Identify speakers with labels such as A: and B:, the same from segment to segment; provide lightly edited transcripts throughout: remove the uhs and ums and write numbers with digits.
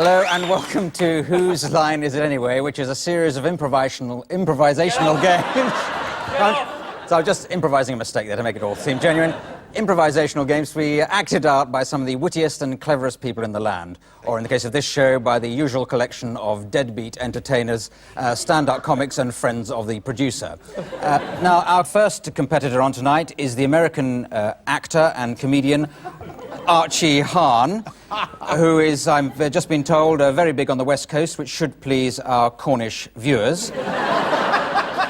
A: Hello and welcome to Whose Line Is It Anyway, which is a series of improvisational games. So I'm just improvising a mistake there to make it all seem genuine. Improvisational games we acted out by some of the wittiest and cleverest people in the land, or in the case of this show, by the usual collection of deadbeat entertainers, stand-up comics and friends of the producer. Now, our first competitor on tonight is the American actor and comedian Archie Hahn, who is, I've just been told, very big on the West Coast, which should please our Cornish viewers.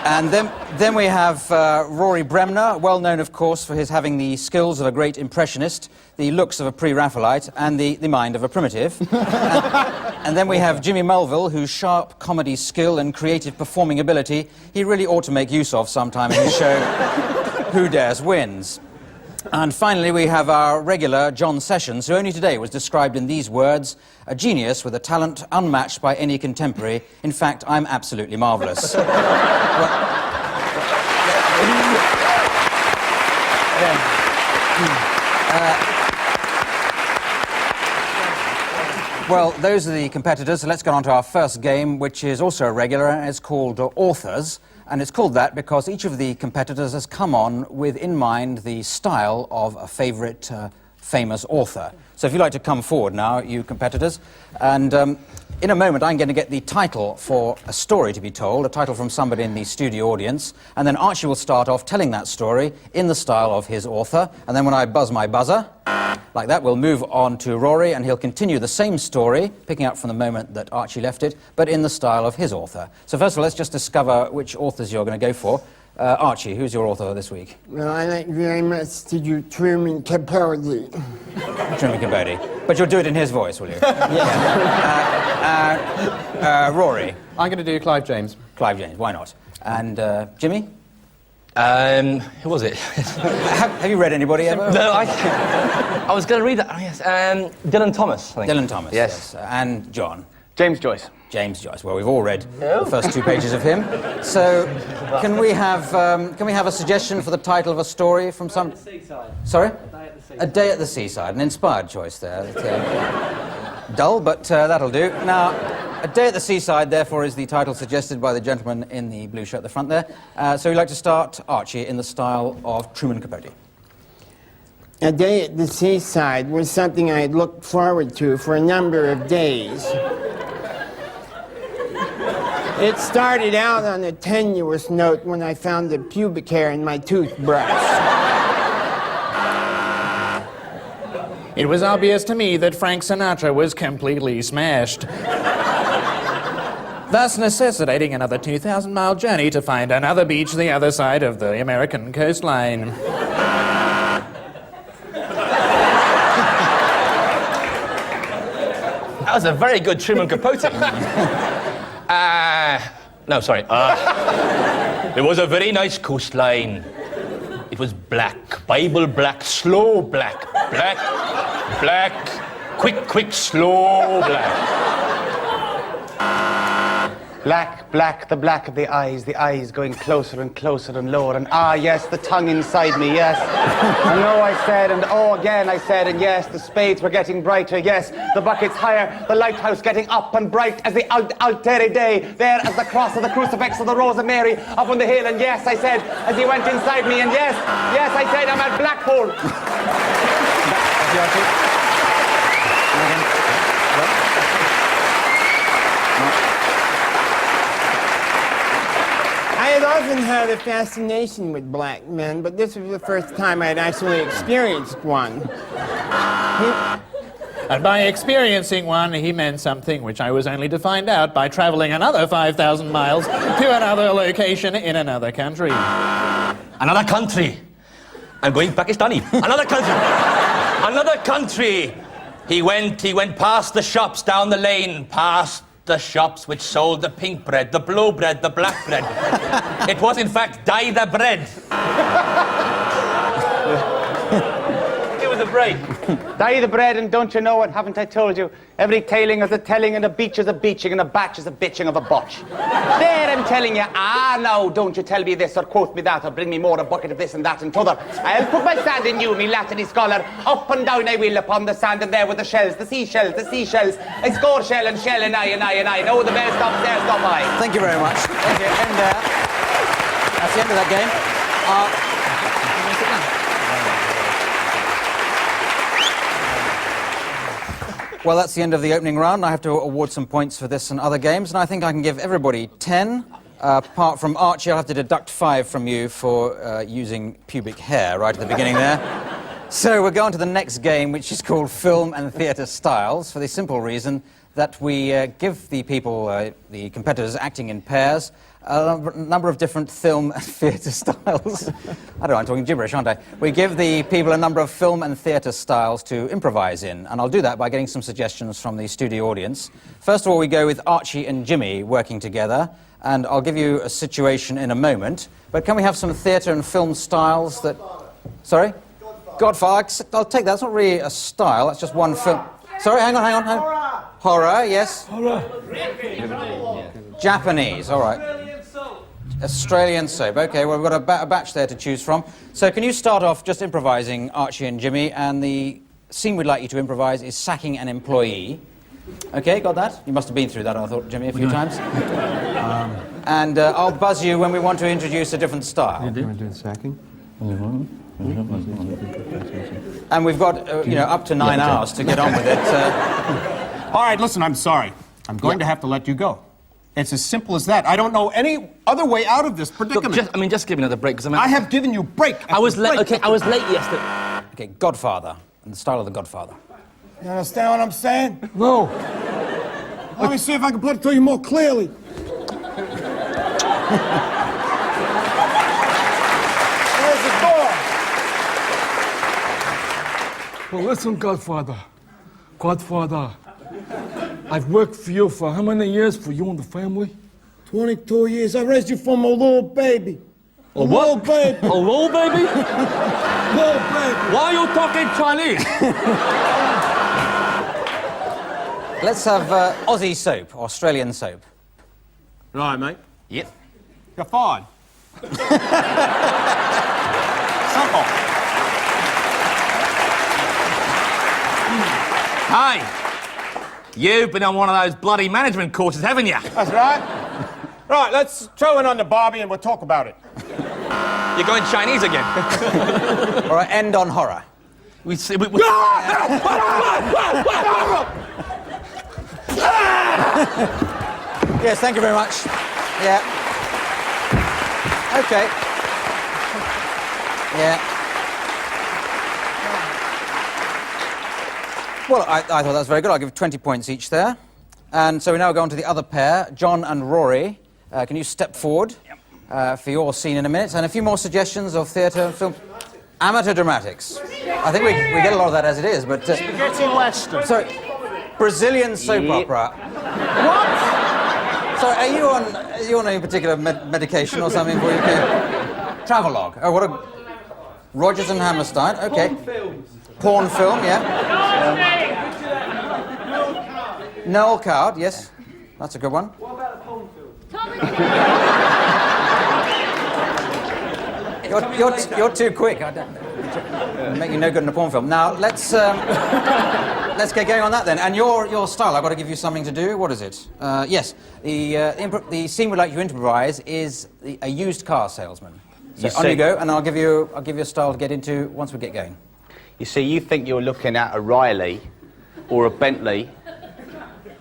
A: And then we have Rory Bremner, well known, of course, for his having the skills of a great impressionist, the looks of a pre-Raphaelite, and the mind of a primitive. And then we have Jimmy Mulville, whose sharp comedy skill and creative performing ability he really ought to make use of sometime in his show, Who Dares Wins. And finally, we have our regular John Sessions, who only today was described in these words: a genius with a talent unmatched by any contemporary. In fact, I'm absolutely marvellous. Well, those are the competitors. So let's get on to our first game, which is also a regular, and it's called Authors. And it's called that because each of the competitors has come on with in mind the style of a favourite famous author. So if you'd like to come forward now, you competitors, and in a moment I'm going to get the title for a story to be told, a title from somebody in the studio audience, and then Archie will start off telling that story in the style of his author, and then when I buzz my buzzer, like that, we'll move on to Rory, and he'll continue the same story, picking up from the moment that Archie left it, but in the style of his author. So first of all, let's just discover which authors you're going to go for. Archie, who's your author this week?
B: Well, I like very much to do Truman Capote.
A: Truman Capote. But you'll do it in his voice, will you?
B: Yeah.
A: Rory?
C: I'm going to do Clive James.
A: Clive James, why not? And Jimmy?
D: Who was it?
A: Have you read anybody ever?
D: No, I was going to read that. Oh, yes. Dylan Thomas, I think.
A: Dylan Thomas, yes. And John?
C: James Joyce.
A: James Joyce. Well, we've all read the first 2 pages of him. So, can we have a suggestion for the title of a story from some...
E: A Day at the Seaside.
A: Sorry?
E: A Day at the Seaside.
A: A Day at the Seaside. An inspired choice there. Dull, but that'll do. Now, A Day at the Seaside, therefore, is the title suggested by the gentleman in the blue shirt at the front there. So we'd like to start, Archie, in the style of Truman Capote.
B: A Day at the Seaside was something I had looked forward to for a number of days. It started out on a tenuous note when I found the pubic hair in my toothbrush.
C: It was obvious to me that Frank Sinatra was completely smashed, thus necessitating another 2,000-mile journey to find another beach the other side of the American coastline.
D: That was a very good Truman Capote. No, sorry. There was a very nice coastline. It was black, Bible black, slow black, black, black, quick, quick, slow black.
F: Black, black, the black of the eyes going closer and closer and lower, and ah, yes, the tongue inside me, yes. And no, I said, and oh, again I said, and yes, the spades were getting brighter, yes, the buckets higher, the lighthouse getting up and bright as the Altere Day, there as the cross of the crucifix of the Rose of Mary up on the hill, and yes, I said, as he went inside me, and yes, I said, I'm at Blackpool.
B: I had often had a fascination with black men, but this was the first time I had actually experienced one.
C: And by experiencing one, he meant something which I was only to find out by traveling another 5,000 miles to another location in another country.
D: Another country. I'm going Pakistani. Another country. Another country. He went past the shops down the lane, past the shops which sold the pink bread, the blue bread, the black bread. It was, in fact, dye the bread. It was a bread
F: right. Die the bread, and don't you know what? Haven't I told you? Every tailing is a telling, and a beach is a beaching, and a batch is a bitching of a botch. There, I'm telling you. No, don't you tell me this, or quote me that, or bring me more a bucket of this and that and t'other. I'll put my sand in you, me Latin scholar. Up and down I will upon the sand, and there with the shells, the seashells. I score shell, and I. No, the bell stops there, stop I.
A: Thank you very much. Thank you. And that's the end of that game. Well, that's the end of the opening round. I have to award some points for this and other games, and I think I can give everybody 10. Apart from Archie, I'll have to deduct 5 from you for using pubic hair right at the beginning there. So we'll go on to the next game, which is called Film and Theatre Styles, for the simple reason that we give the people, the competitors acting in pairs, a number of different film and theatre styles. I don't know, I'm talking gibberish, aren't I? We give the people a number of film and theatre styles to improvise in, and I'll do that by getting some suggestions from the studio audience. First of all, we go with Archie and Jimmy working together, and I'll give you a situation in a moment. But can we have some theatre and film styles that... Sorry? Godfather. I'll take that. It's not really a style, that's just one film. Sorry, hang on. Horror, yes. Horror. Japanese, all right. Australian soap. Okay, well, we've got a batch there to choose from. So can you start off just improvising, Archie and Jimmy, and the scene we'd like you to improvise is sacking an employee. Okay, got that? You must have been through that, I thought, Jimmy, a few times. And I'll buzz you when we want to introduce a different style.
E: You want to do sacking?
A: And we've got, up to 9 hours to get on with it.
G: All right, listen, I'm sorry. I'm going to have to let you go. It's as simple as that. I don't know any other way out of this predicament.
D: Look, just give me another break, because
G: I have given you break.
D: I was late. Okay, I was late yesterday.
A: Okay, Godfather, and the style of the Godfather.
G: You understand what I'm saying? No. Let me see if I can put it to you more clearly. Where's the door?
E: Well, listen, Godfather. I've worked for you for how many years, for you and the family?
G: 22 years. I raised you from a little baby.
D: A what?
G: Little baby.
D: A little baby?
G: Little baby.
D: Why are you talking Chinese?
A: Let's have Aussie soap, Australian soap.
G: Right, mate.
D: Yep.
G: You're fine. Simple.
D: Hey, you've been on one of those bloody management courses, haven't you?
G: That's right. Right, let's throw in on the Barbie and we'll talk about it.
D: You're going Chinese again.
A: All right, end on horror. Yes, thank you very much. Yeah. Okay. Yeah. Well, I thought that was very good. I'll give 20 points each there. And so we now go on to the other pair, John and Rory. Can you step forward for your scene in a minute? And a few more suggestions of theatre and film. Amateur dramatics. I think we get a lot of that as it is, but...
G: Spaghetti Western.
A: Sorry, Brazilian soap opera.
G: What?
A: Sorry, are you on any particular medication or something before you came? Travelogue. Oh, what a... Rodgers and Hammerstein, okay. Porn film, yeah. Noel Coward, yes. That's a good one. What about a porn film? You're too quick. I don't make you no good in a porn film. Now let's get going on that then. And your style, I've got to give you something to do. What is it? Yes, the scene we'd like you to improvise is a used car salesman. So on you go, and I'll give you a style to get into once we get going.
F: You see, you think you're looking at a Riley or a Bentley,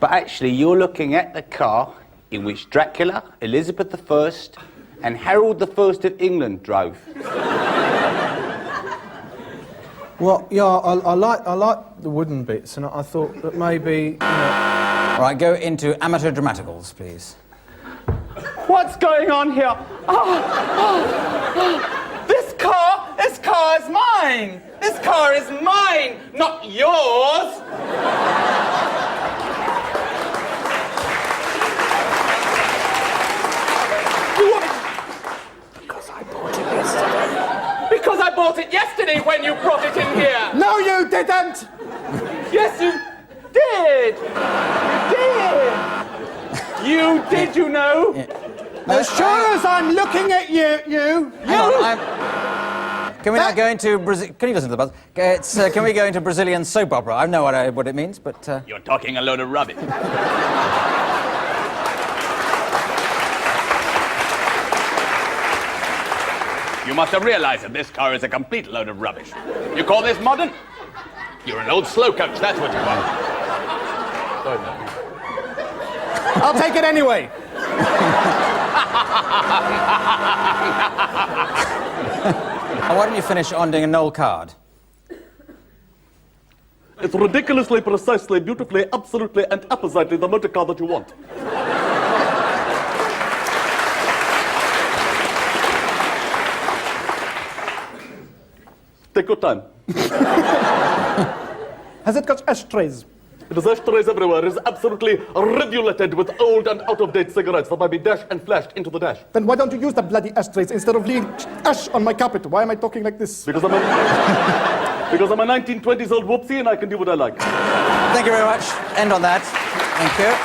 F: but actually you're looking at the car in which Dracula, Elizabeth I, and Harold I of England drove.
E: Well, yeah, I like the wooden bits, and I thought that maybe,
A: All right, go into amateur dramaticals, please.
F: What's going on here? This car is mine! This car is mine, not yours! Because I bought it yesterday. Because I bought it yesterday?
H: destiny when you brought it in here.
G: No, you didn't!
H: Yes, you did. You did, you know.
G: As sure as I'm looking at you.
A: Hang on, can we now go into Brazil? Can you listen to the buzz? Can we go into Brazilian soap opera? I know what it means, but...
H: You're talking a load of rubbish. You must have realized that this car is a complete load of rubbish. You call this modern? You're an old slow coach, that's what you are.
G: I'll take it anyway.
A: And why don't you finish on doing a Noel card?
I: It's ridiculously, precisely, beautifully, absolutely, and appositely the motor car that you want. Take your time.
G: Has it got ashtrays?
I: It has ashtrays everywhere. It is absolutely redulated with old and out-of-date cigarettes that might be dashed and flashed into the dash.
G: Then why don't you use the bloody ashtrays instead of leaving ash on my carpet? Why am I talking like this?
I: Because I'm a 1920s-old whoopsie and I can do what I like.
A: Thank you very much. End on that. Thank you.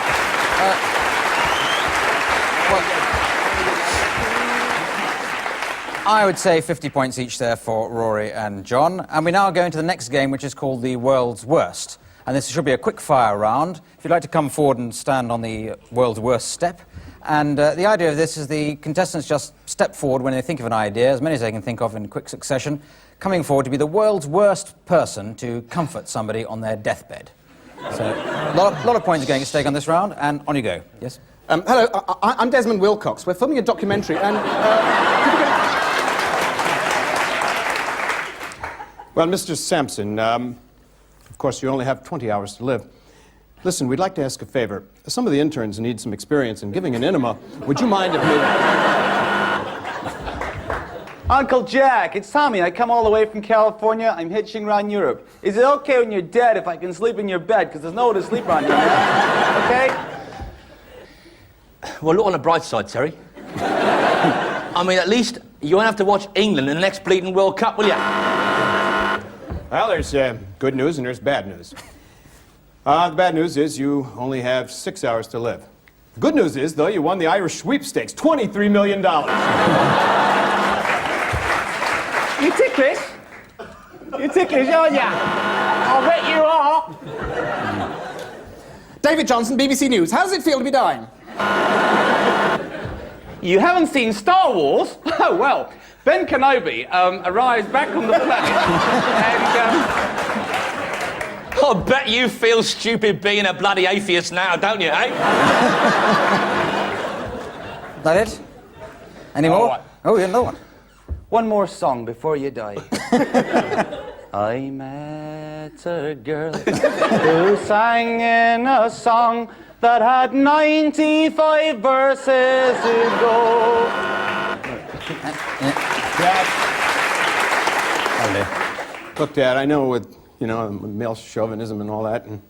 A: I would say 50 points each there for Rory and John. And we now go into the next game, which is called the World's Worst. And this should be a quick fire round. If you'd like to come forward and stand on the World's Worst step. And the idea of this is the contestants just step forward when they think of an idea, as many as they can think of in quick succession, coming forward to be the world's worst person to comfort somebody on their deathbed. So, a lot of points are going at stake on this round, and on you go. Yes?
G: Hello, I'm Desmond Wilcox. We're filming a documentary, and...
J: Well, Mr. Sampson, of course, you only have 20 hours to live. Listen, we'd like to ask a favor. Some of the interns need some experience in giving an enema. Would you mind if we...
F: Uncle Jack, it's Tommy. I come all the way from California. I'm hitching around Europe. Is it okay when you're dead if I can sleep in your bed? Because there's nowhere to sleep around here. Okay?
D: Well, look on the bright side, Terry. I mean, at least you won't have to watch England in the next bleeding World Cup, will you?
J: Well, there's good news and there's bad news. The bad news is you only have 6 hours to live. The good news is, though, you won the Irish sweepstakes, $23 million.
F: You ticklish? You ticklish, aren't ya? I'll bet you are.
G: David Johnson, BBC News. How does it feel to be dying?
H: You haven't seen Star Wars? Oh, well, Ben Kenobi arrives back on the planet and...
D: I bet you feel stupid being a bloody atheist now, don't you, eh?
A: That it? Any more? Oh, yeah, another one.
F: One more song before you die. I met a girl who sang in a song that had 95 verses to go.
J: Dad. Look, Dad, I know with, male chauvinism and all that, and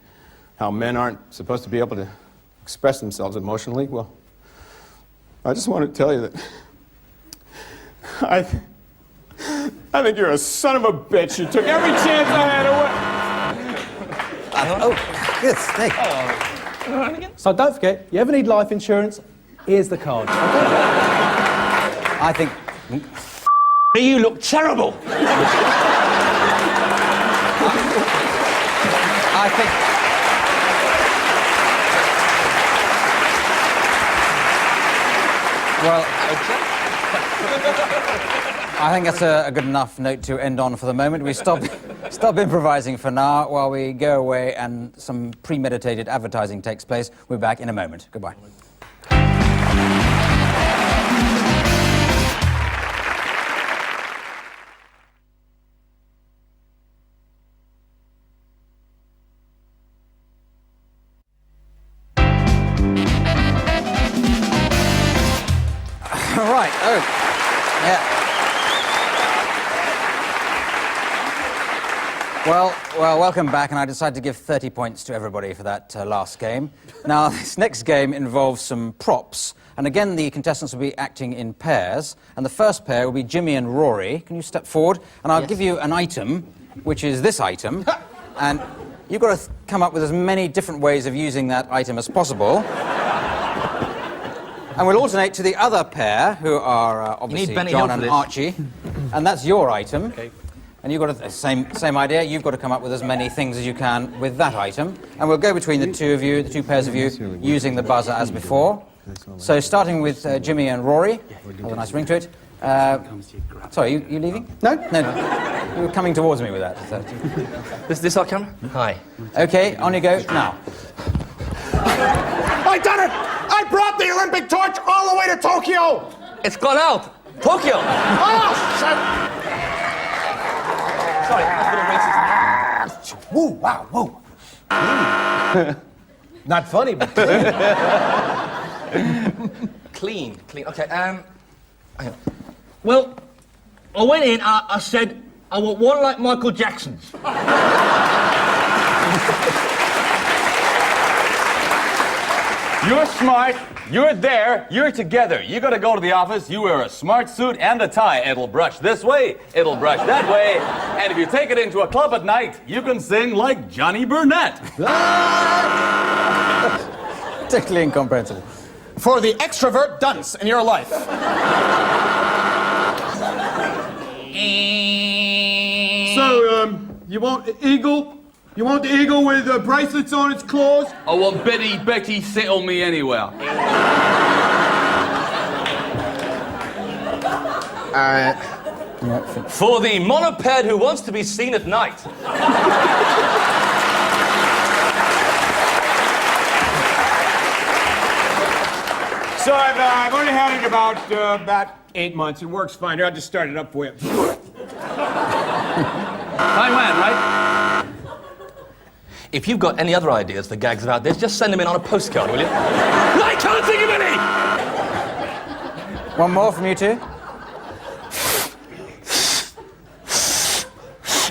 J: how men aren't supposed to be able to express themselves emotionally, well, I just want to tell you that I think you're a son of a bitch. You took every chance I had away.
A: Good steak.
E: So don't forget, you ever need life insurance, here's the card.
A: I think...
D: You look terrible.
A: I think... Well... I think that's a good enough note to end on for the moment. We stop improvising for now while we go away and some premeditated advertising takes place. We'll be back in a moment. Goodbye. Right. Oh, yeah. Well, welcome back, and I decided to give 30 points to everybody for that last game. Now, this next game involves some props, and again, the contestants will be acting in pairs, and the first pair will be Jimmy and Rory. Can you step forward? And I'll give you an item, which is this item, and you've got to come up with as many different ways of using that item as possible. And we'll alternate to the other pair, who are obviously
D: Benny
A: John
D: Hill for
A: and
D: this.
A: Archie, and that's your item.
D: Okay.
A: And you've got the same idea. You've got to come up with as many things as you can with that item. And we'll go between the two of you, the two pairs of you, using the buzzer as before. So starting with Jimmy and Rory. Has a nice ring to it. Sorry, you leaving? No. You were coming towards me with that.
D: This our camera? Hi.
A: Okay, on you go now.
G: I done it! I brought the Olympic torch all the way to Tokyo!
D: It's gone out! Tokyo!
G: Oh, shit!
D: Sorry, that's a bit of racist.
G: Woo, wow, woo. Not funny, but
D: Clean. Okay, hang on. Well, I went in, I said, I want one like Michael Jackson's.
H: You're smart, you're there, you're together. You gotta go to the office, you wear a smart suit and a tie. It'll brush this way, it'll brush that way. And if you take it into a club at night, you can sing like Johnny Burnett.
A: Particularly incomprehensible.
G: for the extrovert dunce in your life. So, you want the eagle? You want the eagle with bracelets on its claws?
H: I want Betty sit on me anywhere.
D: For the monoped who wants to be seen at night.
G: So I've only had it about 8 months. It works fine. Here, I'll just start it up for you.
H: Taiwan, right?
D: If you've got any other ideas for gags about this, just send them in on a postcard, will you? I can't think of any!
A: One more from you two.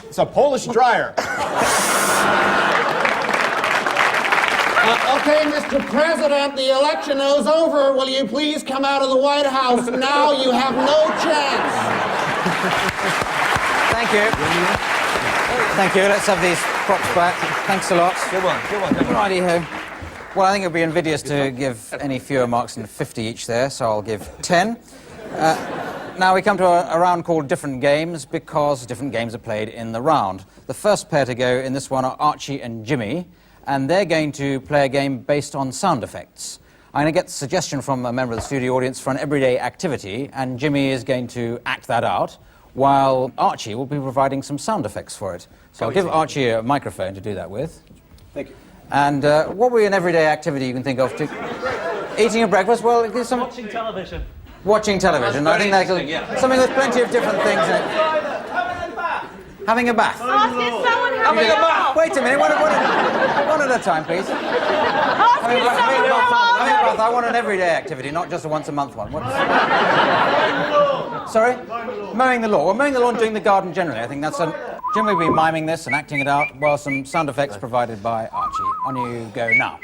G: It's a Polish dryer.
B: Okay, Mr. President, the election is over. Will you please come out of the White House now? You have no chance.
A: Thank you. Thank you. Let's have these props back. Thanks a lot.
D: Good one.
A: Righty-ho. Well, I think it would be invidious to give any fewer marks than 50 each there, so I'll give 10. Now we come to a round called Different Games because different games are played in the round. The first pair to go in this one are Archie and Jimmy, and they're going to play a game based on sound effects. I'm going to get a suggestion from a member of the studio audience for an everyday activity, and Jimmy is going to act that out, while Archie will be providing some sound effects for it. So I'll give Archie a microphone to do that with.
G: Thank you.
A: And what would be an everyday activity you can think of? Eating a breakfast? Well, there's some...
K: Watching television.
A: Watching television. I think that's something with plenty of different things in it. Having a bath.
K: Having a bath.
A: Wait a minute. One at a time, please. Having a bath. I want an everyday activity, not just a once-a-month one. Sorry? Mowing the lawn. Well, mowing the lawn, doing the garden generally. I think that's Jim will be miming this and acting it out, while some sound effects provided by Archie. On you go now.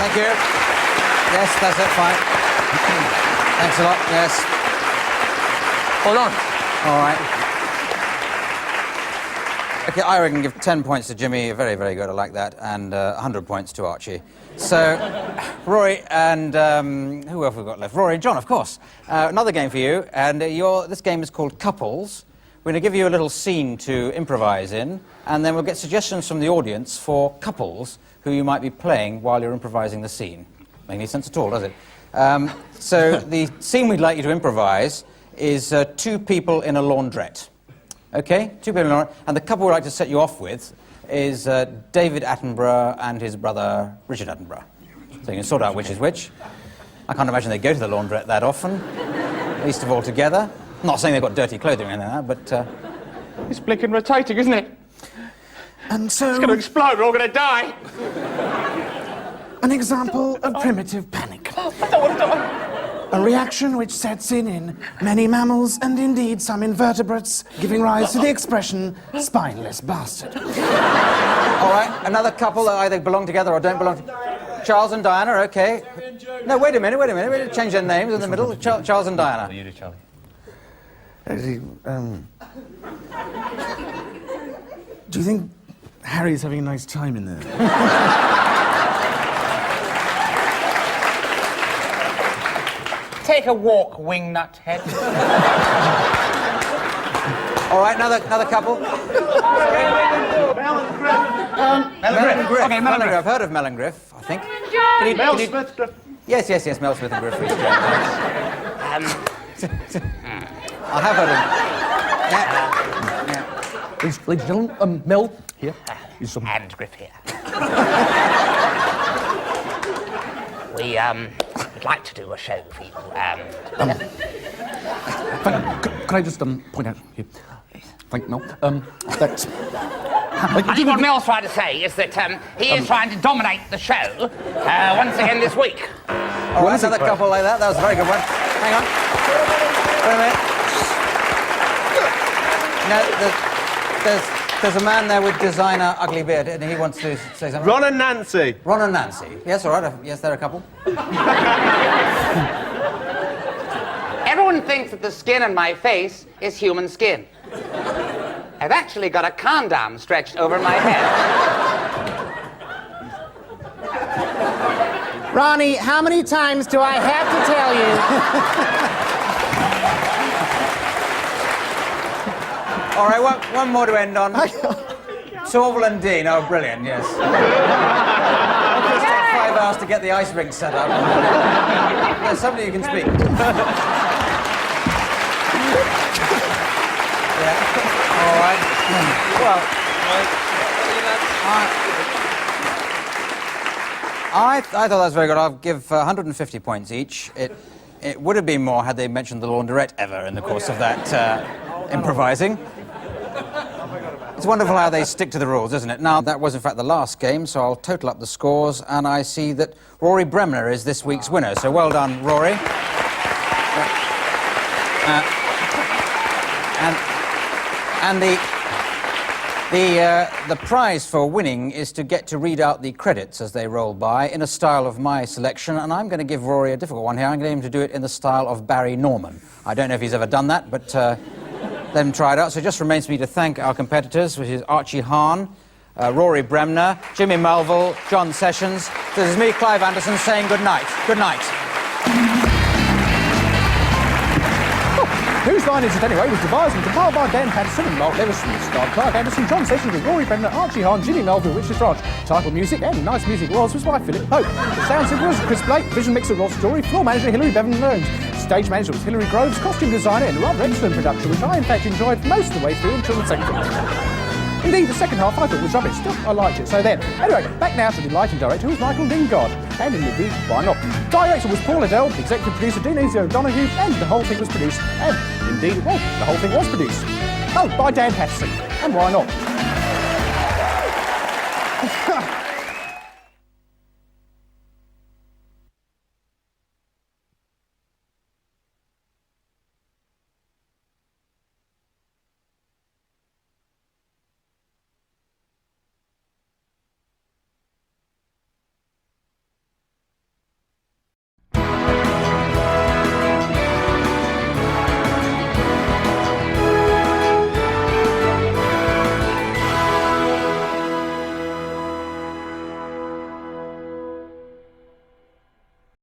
A: Thank you. Yes, that's it, fine. Thanks a lot, yes.
D: Hold on.
A: All right. Okay, I reckon give 10 points to Jimmy. Very, very good. I like that. And 100 points to Archie. So, Rory and who have we got left? Rory and John, of course. Another game for you. And this game is called Couples. We're going to give you a little scene to improvise in, and then we'll get suggestions from the audience for couples who you might be playing while you're improvising the scene. Make any sense at all, does it? So the scene we'd like you to improvise is two people in a laundrette. Okay? Two people in a laundrette. And the couple we'd like to set you off with is David Attenborough and his brother Richard Attenborough. So you can sort out which is which. I can't imagine they go to the laundrette that often, least of all together. I'm not saying they've got dirty clothing or anything like that, but...
F: It's blinking rotating, isn't it?
E: And so...
F: It's going to explode, we're all going to die.
E: An example of primitive panic. A reaction which sets in many mammals and indeed some invertebrates, giving rise to the expression spineless bastard.
A: All right, another couple that either belong together or don't belong together. Charles and Diana, okay. No, wait a minute. We didn't change their names in the middle. Charles and Diana.
H: You do, Charlie.
E: Do you think Harry's having a nice time in there?
F: Take a walk, wingnut head.
A: All right, another couple. Mel and Griff. Okay, Mel and Griff. I've heard of Mel and Griff, I think.
I: Mel Smith, Griff.
A: Yes, Mel Smith and Griff. I have heard of them. Yeah.
G: Ladies and gentlemen, Mel here.
F: And Griff here. We'd like to do a show for you.
G: Can I just point out here? Thank you, Mel. That...
F: I think what Mel's trying to say is that he is trying to dominate the show once again this week.
A: All right, another couple like that. That was a very good one. Hang on. Wait a minute. No, there's a man there with designer ugly beard, and he wants to say something.
I: Ron and Nancy.
A: Ron and Nancy. Yes, all right. Yes, they're a couple.
F: Everyone thinks that the skin on my face is human skin. I've actually got a condom stretched over my head.
B: Ronnie, how many times do I have to tell you?
A: All right, one more to end on. Sorvel and Dean. Oh, brilliant, yes. It'll take 5 hours to get the ice rink set up. There's somebody you can speak. Yeah. All right. Well, I thought that was very good. I'll give 150 points each. It would have been more had they mentioned the laundrette ever in the course of that improvising. It's wonderful how they stick to the rules, isn't it? Now, that was in fact the last game, so I'll total up the scores, and I see that Rory Bremner is this week's winner. So well done, Rory. And the prize for winning is to get to read out the credits as they roll by in a style of my selection, and I'm going to give Rory a difficult one here. I'm going to get him to do it in the style of Barry Norman. I don't know if he's ever done that, but let him try it out. So it just remains for me to thank our competitors, which is Archie Hahn, Rory Bremner, Jimmy Melville, John Sessions. This is me, Clive Anderson, saying good night. Good night.
G: Whose Line Is It Anyway was devised and compiled by Dan Patterson and Mark Levison. Starred Clive Anderson, John Sessions with Rory Bremner, Archie Hahn, Jimmy Melville, Richard Frost. Title music and Nice Music was by Philip Pope. The sound singer was Chris Blake, vision mixer Ross Story, floor manager Hilary Bevan Learns. Stage manager was Hilary Groves, costume designer and rather excellent production, which I in fact enjoyed most of the way through until the second half. Indeed, the second half I thought was rubbish. Still, I liked it. So then, anyway, back now to the lighting director, who was Michael Lingard. And indeed, why not? Director was Paul Adele, executive producer Denise O'Donoghue, and the whole thing was produced. And indeed, well, the whole thing was produced. Oh, by Dan Patterson. And why not?